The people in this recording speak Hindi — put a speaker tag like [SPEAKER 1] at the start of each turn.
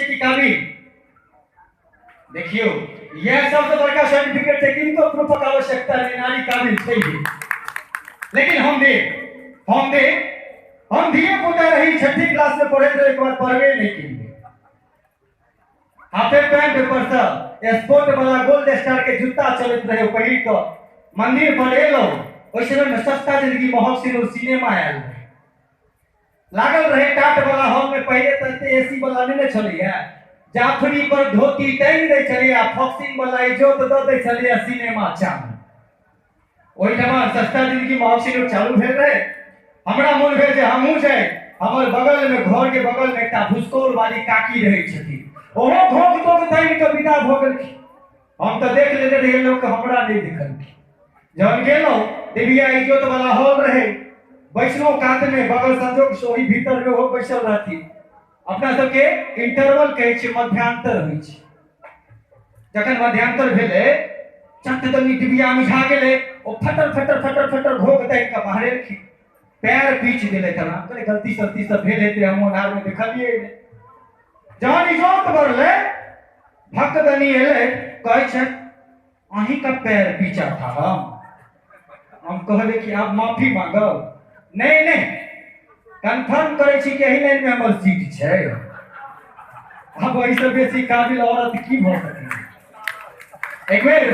[SPEAKER 1] की काबिल देखियो, यह सबसे बड़का सर्टिफिकेट है। किनको प्रूफ की आवश्यकता नहीं, नारी काबिल चाहिए। लेकिन हम दिए पुता रही छठी क्लास में पढ़े तो एक बार पढ़वे नहीं किए। हाफे पैंट पर से स्पोर्ट वाला गोल्ड स्टार के जूता चलत रहे पहिर के मंदिर पर एलो। ओइ समय में सस्ता जिंदगी महक सिंह सिनेमा आयल रहे, लागल रहे टाट वाला हॉल में। पहले तक एसी वाला नहीं चलिए, जाफरी पर धोती टांग दे चलिए, फॉक्सिंग वाला इज्जत द दे चलिए सिनेमा चालू। ओइ जमा सस्ता जिंदगी महक सिंह चालू भेल रहे। हमरा मन भेल जे हमहू जाए। हमर बगल में, घर के बगल में एकटा भुसकोर वाली काकी रहे छथि। ओहो भोग तो टाइम के विदा भ गेलखिन। हम तो देख लेने रहे, लोग हमरा नहीं देखलखिन। जब गेलो देविया इज्जत वाला हॉल रहे, बैसलो कात में, बगल संजोग से ओही भीतर में हो बैसल रहती। अपना सबके इंटरवल कहे छै, मध्यांतर होइ छै। जखन मध्यांतर भेले, चटदनी डिबिया मिझा गेले, ओ फटर फटर फटर फटर भोग दै के बाहर एलखिन। पैर पीछ देले तना, करे गलती से भेल हेते, हम ओनार में देखलिए। जहन इज्जत बढ़ले, भक्तदनी एले, कहे छै अहीं का पैर पीछा था। हम कहले कि आप माफी मांगब। नहीं, कंफर्म करे छी कि एही लाइन में हमर सीट छै। अब ऐसे बेसी काबिल औरत की भ सके। एक बेर